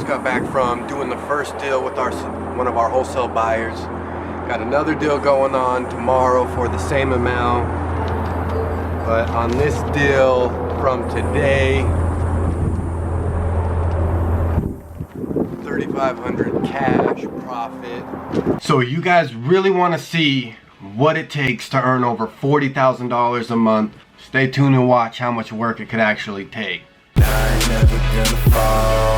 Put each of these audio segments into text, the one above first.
Just got back from doing the first deal with one of our wholesale buyers. Got another deal going on tomorrow for the same amount. But on this deal from today, 3,500 cash profit. So you guys really want to see what it takes to earn over $40,000 a month? Stay tuned and watch how much work it could actually take. I ain't never gonna fall.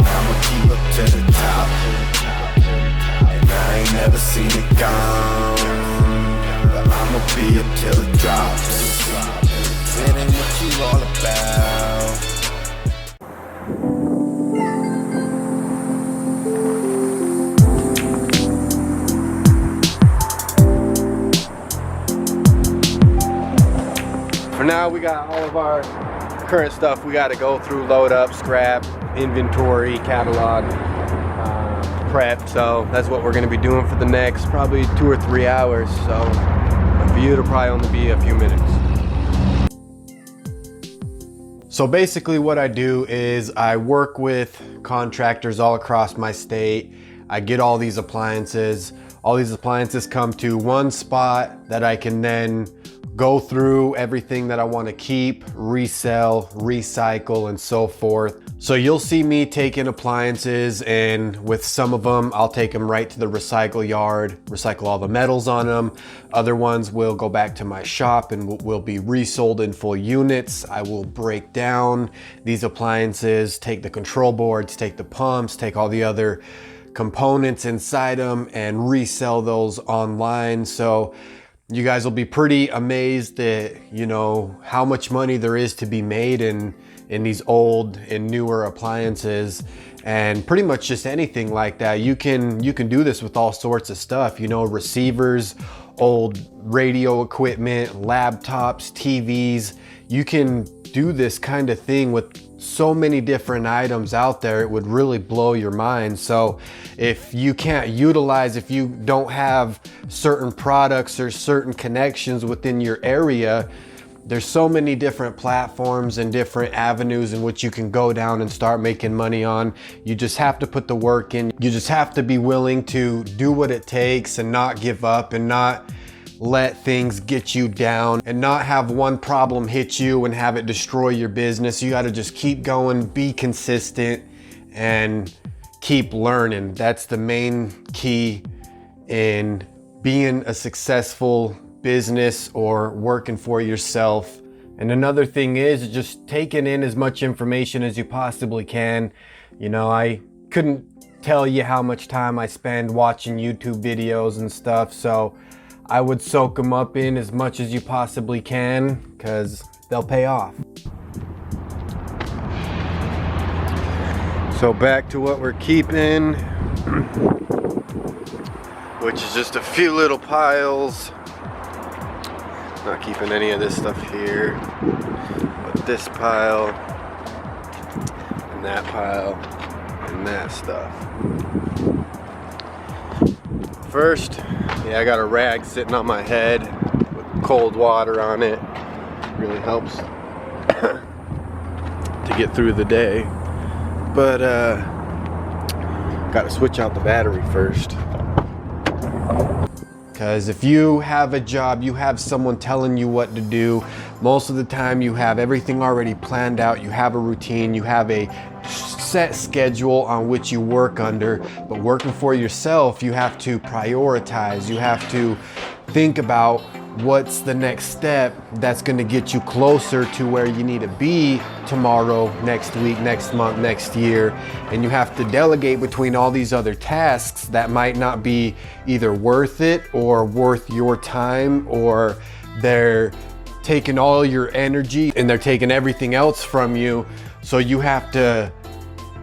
I'ma keep up to the top. And I ain't never seen it gone, but I'ma be up till it drops. It ain't what you all about. For now, we got all of our current stuff we got to go through, load up, scrap, inventory, catalog, prep. So that's what we're going to be doing for the next probably 2 or 3 hours. So for you, it'll probably only be a few minutes. So basically what I do is I work with contractors all across my state. I get all these appliances. All these appliances come to one spot that I can then go through everything that I want to keep, resell, recycle, and so forth. So you'll see me taking appliances, and with some of them, I'll take them right to the recycle yard, recycle all the metals on them. Other ones will go back to my shop and will be resold in full units. I will break down these appliances, take the control boards, take the pumps, take all the other components inside them and resell those online. So you guys will be pretty amazed at, you know, how much money there is to be made in these old and newer appliances, and pretty much just anything like that. You can do this with all sorts of stuff, you know, receivers, old radio equipment, laptops, TVs. You can do this kind of thing with so many different items out there. It would really blow your mind. So if you can't utilize, if you don't have certain products or certain connections within your area, there's so many different platforms and different avenues in which you can go down and start making money on. You just have to put the work in. You just have to be willing to do what it takes and not give up and not let things get you down and not have one problem hit you and have it destroy your business. You got to just keep going, be consistent, and keep learning. That's the main key in being a successful business or working for yourself. And another thing is just taking in as much information as you possibly can. You know, I couldn't tell you how much time I spend watching YouTube videos and stuff, so I would soak them up in as much as you possibly can, because they'll pay off. So back to what we're keeping, which is just a few little piles. Not keeping any of this stuff here, but this pile, and that pile, and that stuff. First, yeah, I got a rag sitting on my head with cold water on it. Really helps to get through the day. But got to switch out the battery first. Because if you have a job, you have someone telling you what to do, most of the time you have everything already planned out. You have a routine, you have a set schedule on which you work under. But working for yourself, you have to prioritize. You have to think about what's the next step that's going to get you closer to where you need to be tomorrow, next week, next month, next year. And you have to delegate between all these other tasks that might not be either worth it or worth your time, or they're taking all your energy and they're taking everything else from you. So you have to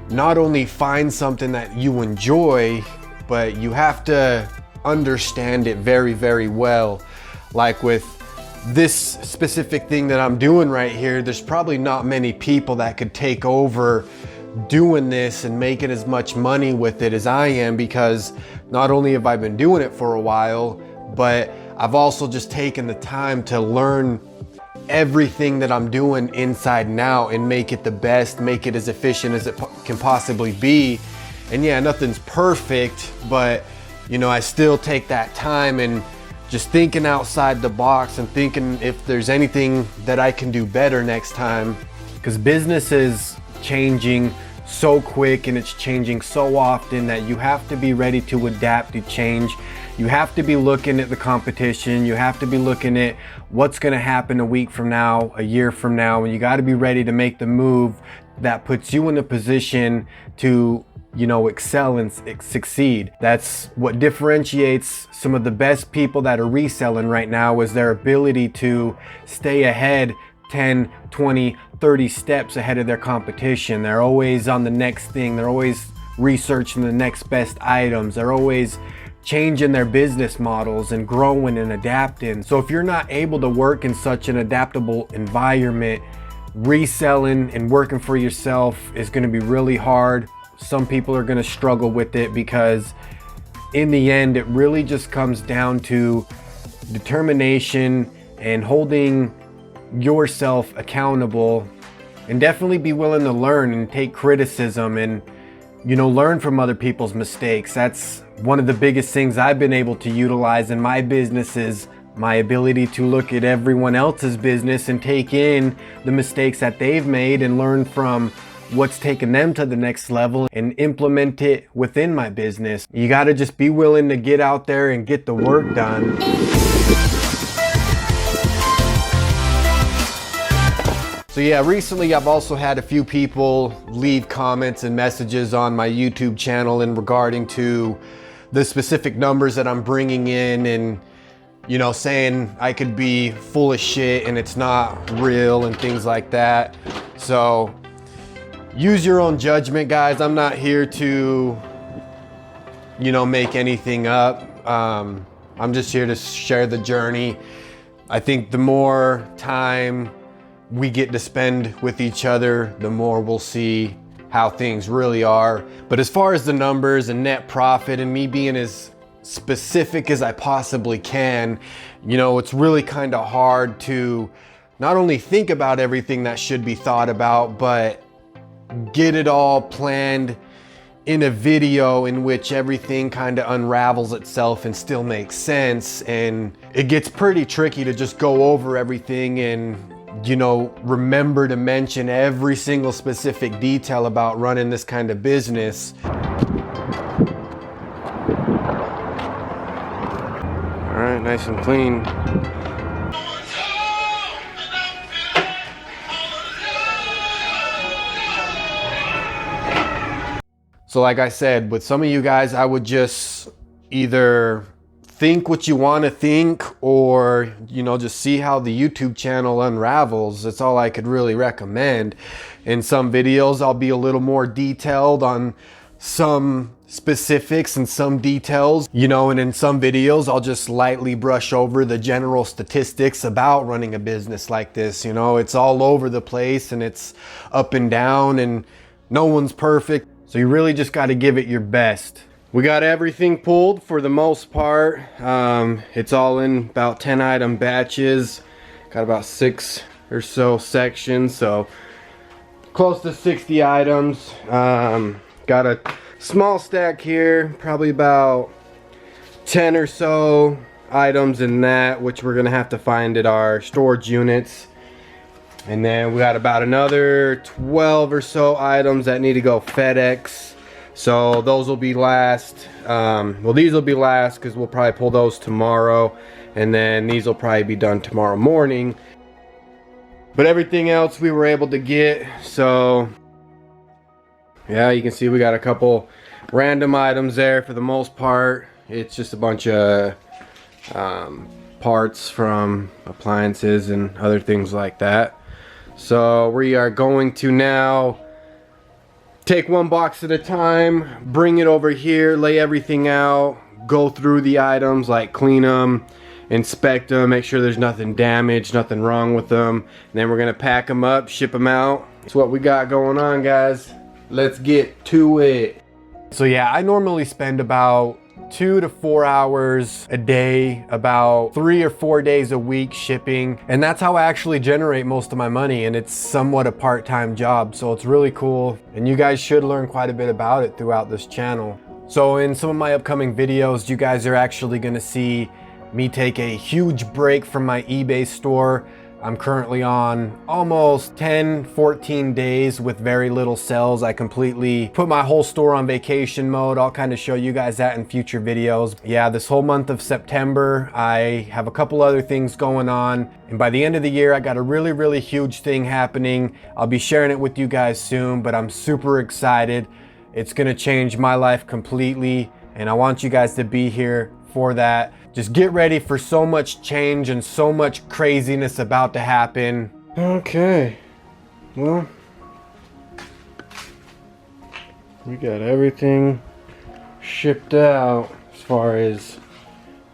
not only find something that you enjoy, but you have to understand it very, very well. Like with this specific thing that I'm doing right here, there's probably not many people that could take over doing this and making as much money with it as I am, because not only have I been doing it for a while, but I've also just taken the time to learn everything that I'm doing inside and out and make it the best, make it as efficient as it can possibly be. And yeah, nothing's perfect, but you know, I still take that time and just thinking outside the box and thinking if there's anything that I can do better next time, because business is changing so quick and it's changing so often that you have to be ready to adapt to change. You have to be looking at the competition. You have to be looking at what's going to happen a week from now, a year from now, and you got to be ready to make the move that puts you in a position to, you know, excel and succeed. That's what differentiates some of the best people that are reselling right now, is their ability to stay ahead 10, 20, 30 steps ahead of their competition. They're always on the next thing. They're always researching the next best items. They're always changing their business models and growing and adapting. So if you're not able to work in such an adaptable environment, reselling and working for yourself is going to be really hard. Some people are going to struggle with it, because in the end, it really just comes down to determination and holding yourself accountable, and definitely be willing to learn and take criticism and, you know, learn from other people's mistakes. That's one of the biggest things I've been able to utilize in my business, is my ability to look at everyone else's business and take in the mistakes that they've made and learn from what's taken them to the next level and implement it within my business. You got to just be willing to get out there and get the work done. So yeah, recently I've also had a few people leave comments and messages on my YouTube channel in regarding to the specific numbers that I'm bringing in, and you know, saying I could be full of shit and it's not real and things like that. So use your own judgment, guys. I'm not here to, you know, make anything up. I'm just here to share the journey. I think the more time we get to spend with each other, the more we'll see how things really are. But as far as the numbers and net profit and me being as specific as I possibly can, you know, it's really kind of hard to not only think about everything that should be thought about, but get it all planned in a video in which everything kind of unravels itself and still makes sense. And it gets pretty tricky to just go over everything and, you know, remember to mention every single specific detail about running this kind of business. All right, nice and clean. So like I said, with some of you guys, I would just either think what you want to think, or, you know, just see how the YouTube channel unravels. That's all I could really recommend. In some videos, I'll be a little more detailed on some specifics and some details, you know, and in some videos, I'll just lightly brush over the general statistics about running a business like this. You know, it's all over the place and it's up and down and no one's perfect. So you really just got to give it your best. We got everything pulled for the most part. It's all in about 10 item batches. Got about 6 or so sections, so close to 60 items. Got a small stack here, probably about 10 or so items in that, which we're gonna have to find at our storage units. And then we got about another 12 or so items that need to go FedEx. So those will be last. Well, these will be last because we'll probably pull those tomorrow. And then these will probably be done tomorrow morning. But everything else we were able to get. So yeah, you can see we got a couple random items there for the most part. It's just a bunch of parts from appliances and other things like that. So we are going to now take one box at a time, bring it over here, lay everything out, go through the items, like clean them, inspect them, make sure there's nothing damaged, nothing wrong with them. And then we're gonna pack them up, ship them out. That's what we got going on, guys. Let's get to it. So yeah, I normally spend about 2 to 4 hours a day, about 3 or 4 days a week shipping. And that's how I actually generate most of my money. And it's somewhat a part-time job. So it's really cool. And you guys should learn quite a bit about it throughout this channel. So in some of my upcoming videos, you guys are actually gonna see me take a huge break from my eBay store. I'm currently on almost 10, 14 days with very little sales. I completely put my whole store on vacation mode. I'll kind of show you guys that in future videos. Yeah, this whole month of September, I have a couple other things going on. And by the end of the year, I got a really, really huge thing happening. I'll be sharing it with you guys soon, but I'm super excited. It's gonna change my life completely, and I want you guys to be here for that. Just get ready for so much change and so much craziness about to happen. Okay, well, we got everything shipped out as far as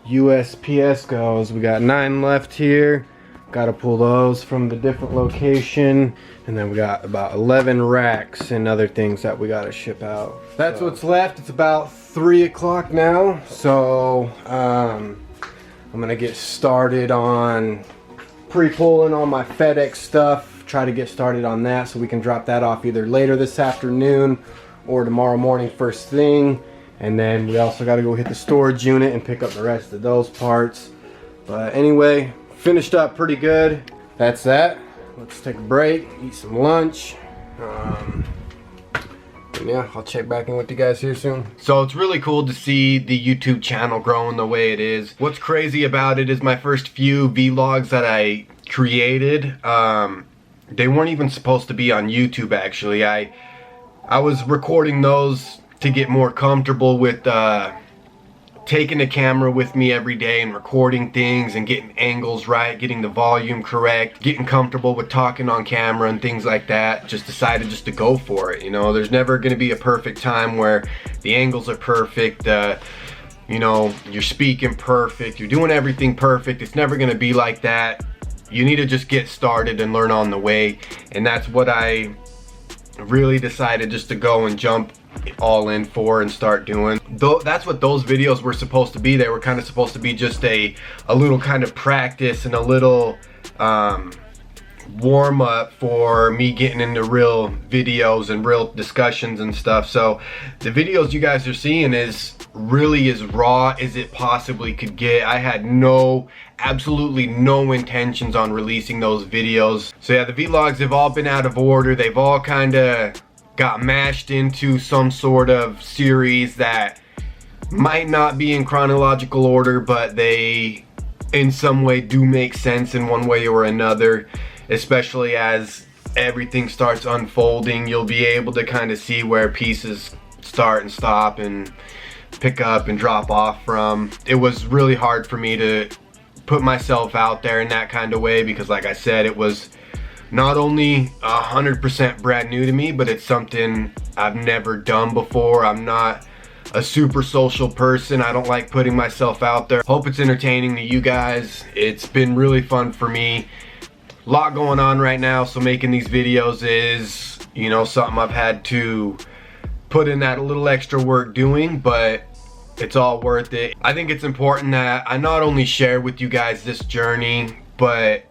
USPS goes. We got 9 left here. Got to pull those from the different location, and then we got about 11 racks and other things that we got to ship out. That's what's left. It's about 3 o'clock now, so I'm gonna get started on pre-pulling all my FedEx stuff. Try to get started on that so we can drop that off either later this afternoon or tomorrow morning first thing. And then we also got to go hit the storage unit and pick up the rest of those parts. But anyway, finished up pretty good. That's that. Let's take a break, eat some lunch. And yeah, I'll check back in with you guys here soon. So it's really cool to see the YouTube channel growing the way it is. What's crazy about it is my first few vlogs that I created, they weren't even supposed to be on YouTube actually. I was recording those to get more comfortable with taking a camera with me every day and recording things and getting angles right, getting the volume correct, getting comfortable with talking on camera and things like that. Just decided just to go for it. You know, there's never going to be a perfect time where the angles are perfect, you know, you're speaking perfect, you're doing everything perfect. It's never going to be like that. You need to just get started and learn on the way. And that's what I really decided just to go and jump all in for and start doing. That's what those videos were supposed to be. They were kind of supposed to be just a little kind of practice and a little warm up for me getting into real videos and real discussions and stuff. So the videos you guys are seeing is really as raw as it possibly could get. I had absolutely no intentions on releasing those videos. So yeah, the vlogs have all been out of order. They've all kind of got mashed into some sort of series that might not be in chronological order, but they in some way do make sense in one way or another. Especially as everything starts unfolding, you'll be able to kind of see where pieces start and stop and pick up and drop off from. It was really hard for me to put myself out there in that kind of way because, like I said, it was not only 100% brand new to me, but it's something I've never done before. I'm not a super social person. I don't like putting myself out there. Hope it's entertaining to you guys. It's been really fun for me. A lot going on right now, so making these videos is, you know, something I've had to put in that a little extra work doing, but it's all worth it. I think it's important that I not only share with you guys this journey, but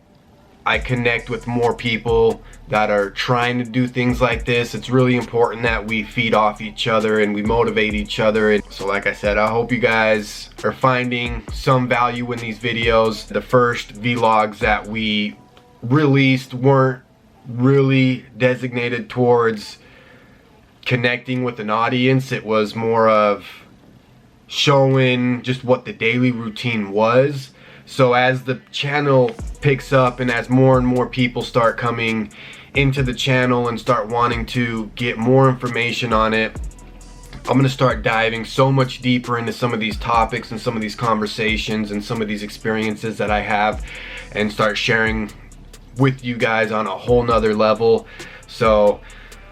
I connect with more people that are trying to do things like this. It's really important that we feed off each other and we motivate each other. And so like I said, I hope you guys are finding some value in these videos. The first vlogs that we released weren't really designated towards connecting with an audience. It was more of showing just what the daily routine was. So as the channel picks up and as more and more people start coming into the channel and start wanting to get more information on it, I'm gonna start diving so much deeper into some of these topics and some of these conversations and some of these experiences that I have, and start sharing with you guys on a whole nother level. So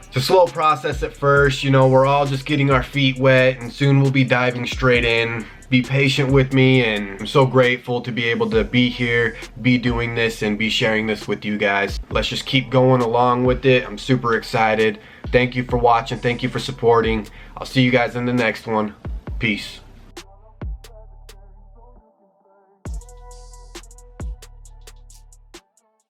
it's a slow process at first, you know, we're all just getting our feet wet, and soon we'll be diving straight in. Be patient with me, and I'm so grateful to be able to be here, be doing this, and be sharing this with you guys. Let's just keep going along with it. I'm super excited. Thank you for watching. Thank you for supporting. I'll see you guys in the next one. Peace.